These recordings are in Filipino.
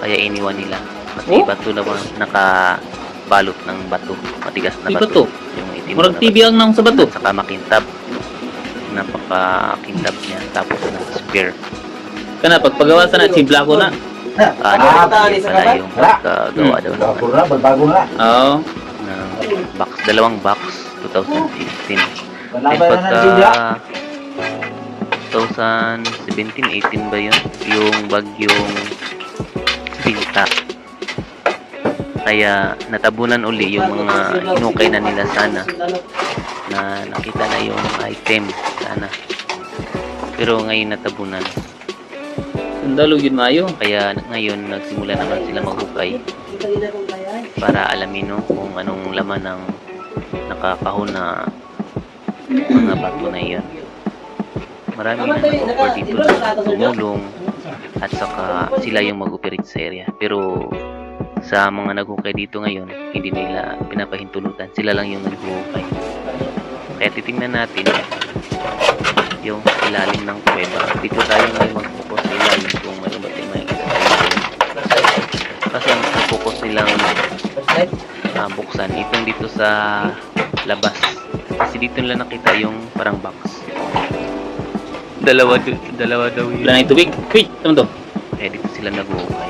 kaya iniwan nila. Kasi bato naman nakabalot ng bato, matigas na Di bato. bato? Yung itim Murag na TV bato. ang nang sa bato. At saka makintab. Napakakintab niya. Tapos ng spear. Kana pagpagawa sa na chibla ko na. Yun pala yung pagkagawa daw ng bago na. Oo. box, dalawang box 2015. Then Laban na ng pagka 2017-18 ba yun? Yung bagyong Pinta. Kaya natabunan uli yung mga inukay na nila sana. Na nakita na yung item sana. Pero ngayon natabunan. Sundalo yun mayo. Kaya ngayon nagsimula naman sila maghukay para alamin no, kung anong laman ng nakakahon na mga bato na iyon. Marami na nag-offer dito na tumulong at saka sila yung mag-operate sa area. Pero sa mga naghukay dito ngayon, hindi nila pinapahintulutan. Sila lang yung naghukay. Kaya titingnan natin yung ilalim ng kuweba. Dito tayo ngayon mag-focus sa ilalim kung mayroon ba tayong makikita sa ilalim. Kasi ang focus nilang buksan itong dito sa labas. Kasi dito nila nakita yung parang box. Dalawa daw yun. Wala na yung tubig. Quick, tama to. Eh, dito sila nag-uukay.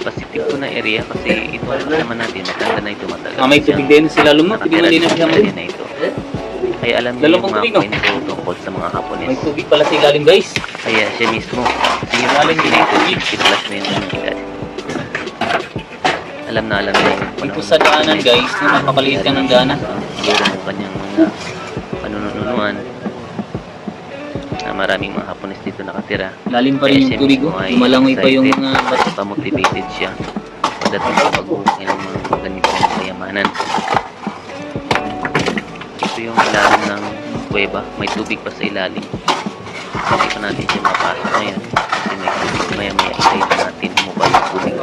Pacific ko na area kasi ito naman natin. Matanda na ito matagal. May tubig din sila lumo. Hindi Nakatira man din dito na sa siya mo. area na ito. Kaya alam niyo Dalawang yung mga tubig, no? kwento tungkol sa mga Hapones. May tubig pala sa ilalim guys. Kaya siya mismo. Kasi yung Ilalim alam din yung tubig. i-flash mo yung komunidad. Alam na alam niya yung Dito sa daanan guys, napakaliit ka ng daanan. Siguro yung kanyang mga panununuan na maraming mga Hapones dito nakatira. Lalim pa rin yung tubig. Lumalangoy pa yung mga bato. Pa-motivated siya pagdating sa pag-uukay ng mga ganitong kayamanan. Ito yung ilalim ng kuweba. May tubig pa sa ilalim. Hindi pa natin siya mapasok ngayon. Kasi may tubig. Maya-maya isa natin mukha yung tubig.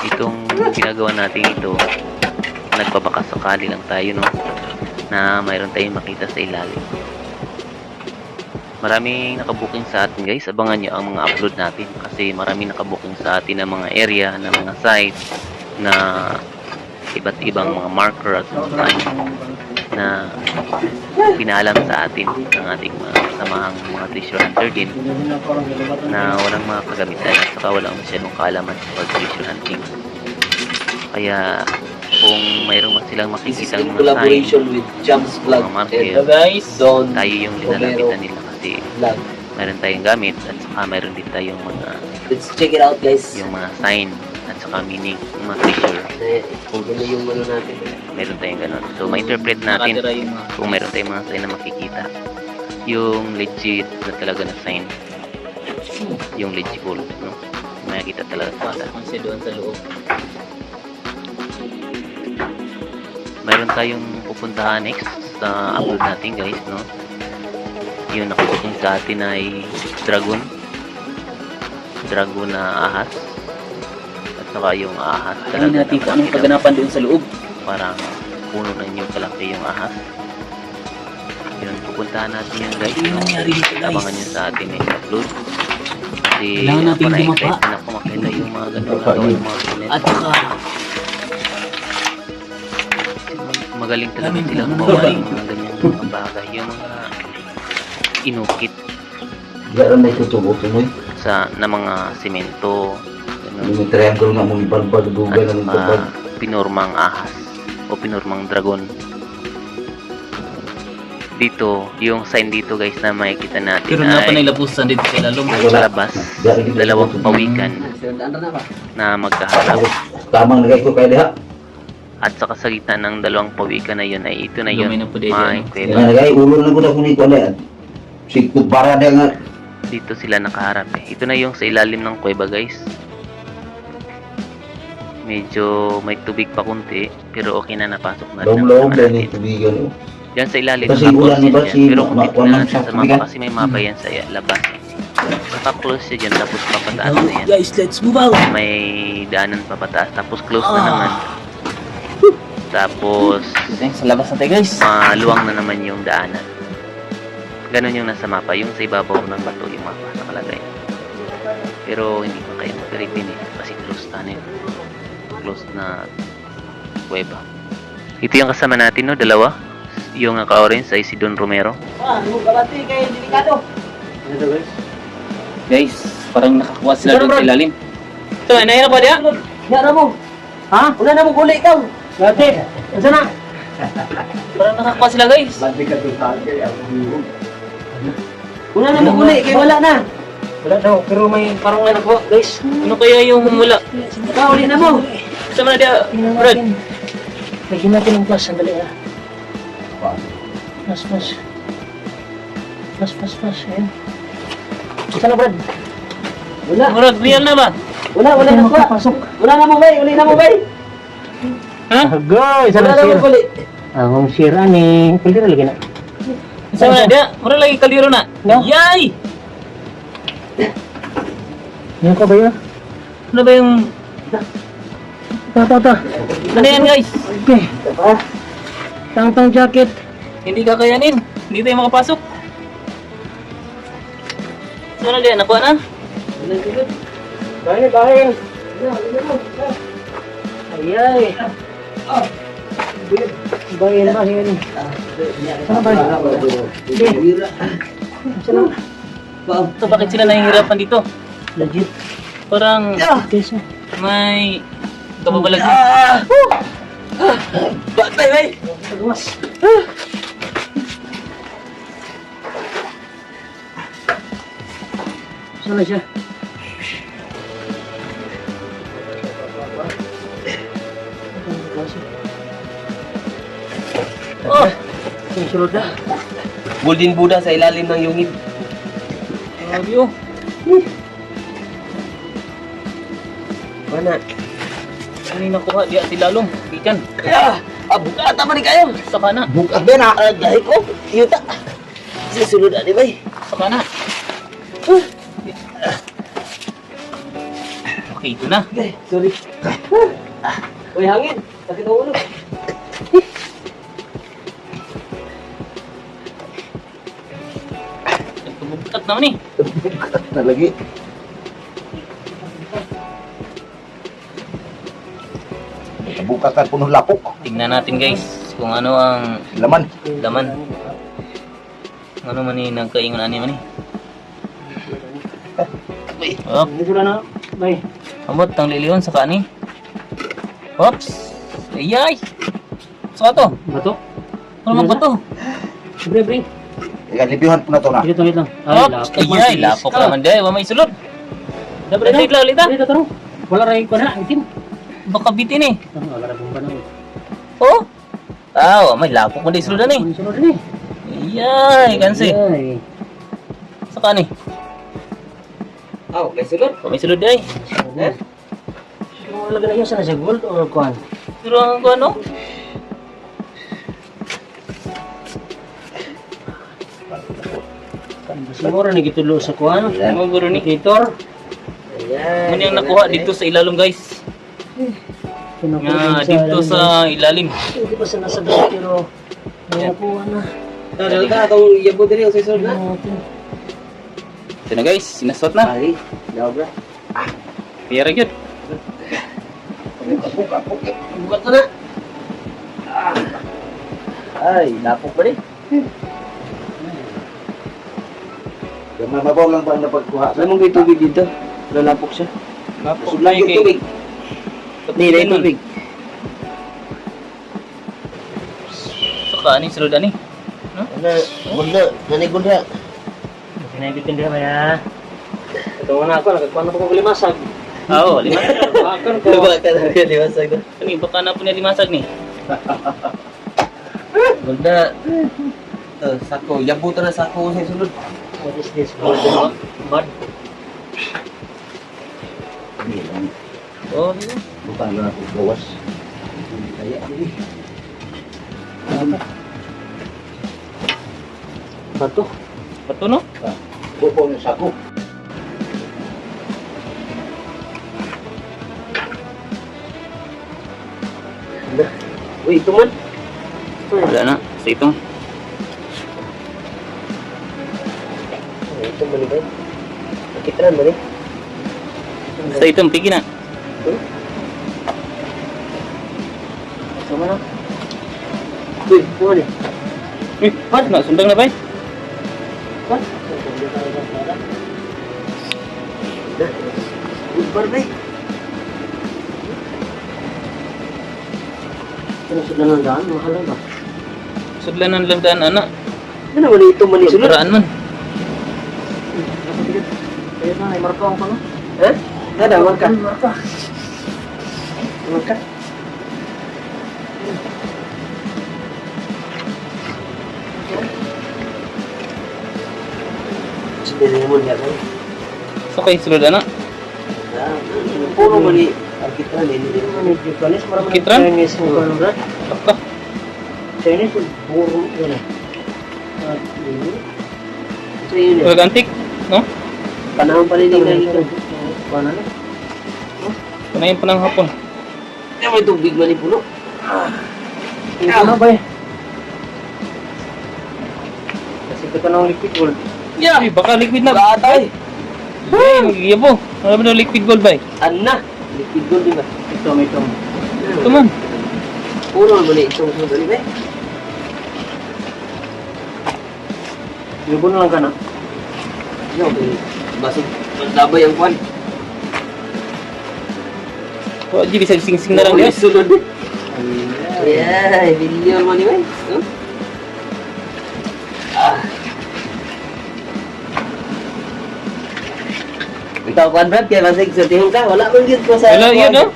Itong ginagawa natin ito, nagpabaka sakali lang tayo, no, na mayroon tayong makita sa ilalim. Maraming nakabuking sa atin guys, abangan nyo ang mga upload natin kasi maraming nakabuking sa atin ng mga area, ng mga site na iba't ibang mga marker at mga na pinaalam sa atin ng ating mga kasamahang mga treasure hunter din na walang mga kagamitan at saka walang masyadong kaalaman sa pag-treasure hunting. Kaya kung mayroon man silang makikita ng mga collaboration sign, with Jams Vlog mga marker, and guys, Don tayo yung linalapitan nila kasi Vlog. mayroon tayong gamit at saka mayroon din tayong mga Let's check it out guys. yung mga sign at saka meaning ng mga treasure. Yan yung ano natin. Meron tayong ganun. So ma-interpret natin nakatira yung mga kung meron tayong mga sign na makikita. Yung legit na talaga na sign. Yung legible, no? Makikita talaga sa mata. pasok kasi doon sa loob. Mayroon tayong pupuntahan next sa upload natin guys, no? Yung nakabuking sa atin ay dragon na ahas at saka yung ahas Tingnan talaga natin kung na anong malaki kaganapan doon sa loob. parang puno na yung kalaki yung ahas. Yun, pupuntahan natin yung guys, Ano no? nangyari dito guys? Abangan nyo sa atin next upload kasi Kailangan natin ako bumaba. na-excite na ako makita yung mga ganun na yung mga kulit. At saka, Magaling talaga sila gumawa yung mga ganyan mga bagay, yung mga inukit Gano'n na itutubo ito mo na mga semento, ganun. Yung triangle nga mong ibalbal-dugan At ng saka pinormang ahas o pinormang dragon. Dito, yung sign dito guys na makikita natin pero na pa ay nilapusan dito sa ilalong. sa labas, dalawang pawikan na magkaharap. Tamang nagay ko kaya diha. At saka sa gitna ng dalawang pawikan na yun ay ito na yun, Lumay na po dito, may ano? kuweba. Yan nagay ulo na ko na kung ikaw na. Sigtug para na nga. Dito sila nakaharap eh. Ito na yung sa ilalim ng kuweba guys. Medyo may tubig pa kunti pero okay na napasok na Lom-lom naman na ni natin. tubigan. Diyan sa ilalim Kasi naka-close ulan ni yan ba dyan. si Pero kung tignan natin sa mapa tubigan? kasi may mapa yan sa labas. Naka-close siya dyan tapos papataas na yan. Guys, let's move out! May daanan papataas tapos close na naman. Tapos, Okay, sa labas natin guys. maluwang na naman yung daanan. Ganon yung nasa mapa. Yung sa ibabaw ng bato yung mapa nakalagay. Pero hindi pa kayo mag-reapin eh. Kasi closed na yun. Closed na kuweba. Ito yung kasama natin, no? Dalawa. Yung naka-orange ay si Don Romero. Guys, parang nakakuha sila doon sa ilalim. Ito, inahin na ba diya? Yan mo. Ha? Wala na mo guli ikaw. Dati. Asa na? Parang nakakuha sila guys. Wala na mo guli kay wala na. Wala daw, pero may parang ano po, guys. Ano kaya yung humula? Ikaw, uli na mo. Sama na diya, Brad. Lagyan natin ng plus, sandali ah. Plus, plus. Plus, plus, plus. Ayan. Asa na, Brad? Wala. Brad, real na ba? Wala na po. Wala na mo, bay. Uli na mo, bay. Ha? Goy, wala na mo guli. Ang sira ni. Pwede na lagi na. Sama na diya, mura lagi kaldero na. No? Yay! Yan ka ba yun? Ano ba yung... Ta. Ano yan guys? Okay. Tang jacket. Hindi kakayanin. Hindi tayo makapasok. Sama na diya, nakuha na? Bahin. Ayay. Bahin. Ano ba? Ito, bakit sila nahihirapan dito? Legit. Parang Kesa. may kababalag. Batay, bay. Agwas. Sana siya. Oh! Susunod na. Golden Buddha sa ilalim ng yungib. Grabe oh. Mana? Ano yung nakuha? Di ati lalong. Ikan. Buka tama ni kayo. Saka na. Buka ba na? Gahi ko. Yuta. Sisulod na di ba? Saka na. Okay, ito na. Sorry. Uy, hangin. Sakit ang ulo. Nagkabubukat naman eh. Buka na lagi. Buka ka puno lapok. Tingnan natin guys kung ano ang Laman. laman. Ano man eh, nagkaingon ani man eh. Op, Dito na. Bay. amot ang liliyon sa kani. Oops. Ayay. Saka to. Bato. Ano mang bato? Bre. Lipihan po na to na. Dito lang. Oops. Ayay, lapok naman day. Wa may sulod. Dabre Wait lang, ulit ah. Dito taro. Wala rin ko na. Itim. Baka bitin eh. Wala rin bomba na. Oh. May lapok mo day suludan eh. Sunod na eh. Ayay, kansi. Ay. Sa kani. May sulod. Wa may sulod day. Kung wala ganun yun, sana siya gold or kuhan? Pero ang ano? Siguro nagitulo sa kuhan. Ang guro ni. Indicator. Ano yung nakuha dito sa ilalim guys? Nga dito sa ilalim. Hindi pa sa nasabi pero may nakuha na. Dali ka atong yabo diri ang sisulod na. Ito na guys, sinasot na. Ay, daw bra. Pira yun. Buka ka na. Ay, lapok pa rin. Mabaw lang ba na pagkuha? Alam mo may tubig dito? Lalapok siya. Lapok Sublang yung tubig. Nila yung tubig. So kaani, sulod ani. Gunda, nanay gunda. Sinabitin din ba ya? Ito na ako, nagkakuha na ko limasag. Oo, lima. Akan ko. Diba ka na yan, liwasag na. Kani, baka na po niya limasag ni. Gunda. Sako, yabutan na sako sa sulod. What is this? Golden mud? Oh, Buka na ako gawas. Kaya ini. Bato. bato no? Buko na sako. Uy, ito man. Wala na. Sa itong. Ito man ba? Nakitran man eh. Sa itong. Pigi na. Sama na. Uy, ito man eh. Uy, na, sundang na ba? What? Ubar ba eh? Sinusundan ng daan, mahal ba? Sudlan ng landaan, anak. Ano naman ito man isunod? Paraan man. Kaya na, may marka ako na. Ha? Ada, marka. Marka. Marka. Sundin naman yan eh. So kayo sulod, anak. Puno man eh. Arkitran eh. Hindi naman. Ano yung Japanese? Marami Kitran? Chinese mo ka na. Baka. Chinese, puro yun eh. At yun. Ito yun eh. Huwag antik, no? Panahon pa rin yung nakikita. Paano na? Panayin pa ng hapon. Kaya may tubig man eh puno. Ito na ba eh? Kasi ito ka ng liquid gold. Yeah! Uy, baka liquid na. Wala tayo. Ay, magigiyabo. Ano ba na liquid gold ba? Anna! Liquid gold di ba? Ito, may ito. Ito man. Puno naman eh. Itong sunod ulit eh. Lubon lang ka na. Ano, basig. Magdabay ang kwan. O, di bisa sing-sing na lang Uy, guys. sunod eh. Ay, bilyon man yun eh. Huh? Ah. Ikaw, kwan Brad, kaya basig sortihin ka. Wala man yun ko sa... Wala yun, no?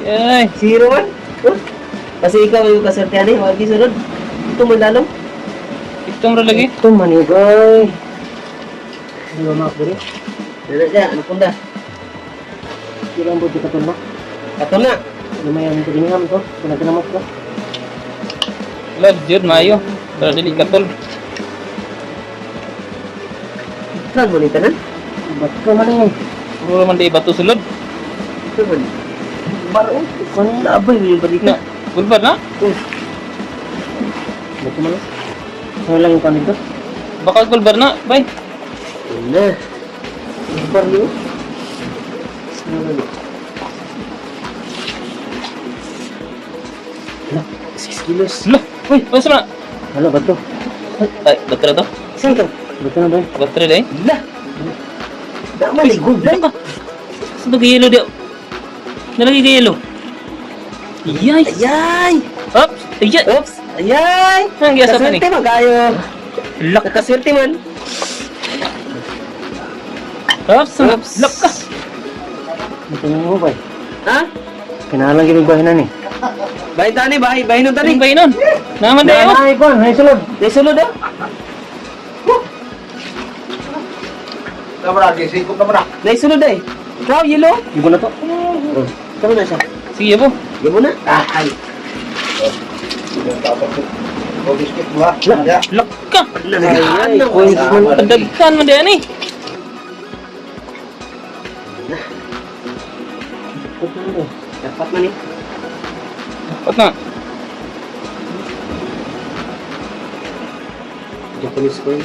Ay, Zero man. Huh? Kasi ikaw yung kasortihan eh. Wag yung sunod. Ito man lalong. itong ra lagi. Ito, manigay. Ano ba mga kuri? Dala dyan, ano punda? Ilang buti ka ito na. Kato na. Lumayan ito diniham to. Kung natinamot ko. Wala, jud, mayo. Para dili katol. Saan mo nito na? Ba't ka man eh? Puro man di bato sulod. Saan mo? Baro. Kung labay mo yung balik Na, gulbar na? Ba't ka man eh? Ano lang yung kanito? Baka gulbar na, bay. Wala. Bar niyo? Ano lang yun? 6 kilos. Lo, uy, ano sa na? Ano, ba't to? Ay, battery to? Saan ka? Ba't ka na ba eh? Battery day? Wala. Daman eh, good Ano ka? Saan ito yellow di? Nalagay ka yellow? Iyay! Ayay! Oops! Iyay! Oops! Ayay! Ang giyasa pa ni? Kaswerte man kayo. Lock! Nakaswerte man. Oops! Oops. Lock ka! Ito na mo ba eh? Ha? Kinahalang ginagawa na ni. Bahay tani, bahay nun tani. Anong ba yun? Naman na yun! Ay, Kwan, ay sulod. Naisulod ah. Naisulod eh. Ikaw, yellow. Ibo na to. Tama na siya. Sige po. Yabo na. Ah, ay. Lock ka! Nanagaan na. Ay, Padagkan mo din eh! Dapat man eh. Ba't na? Japanese coin.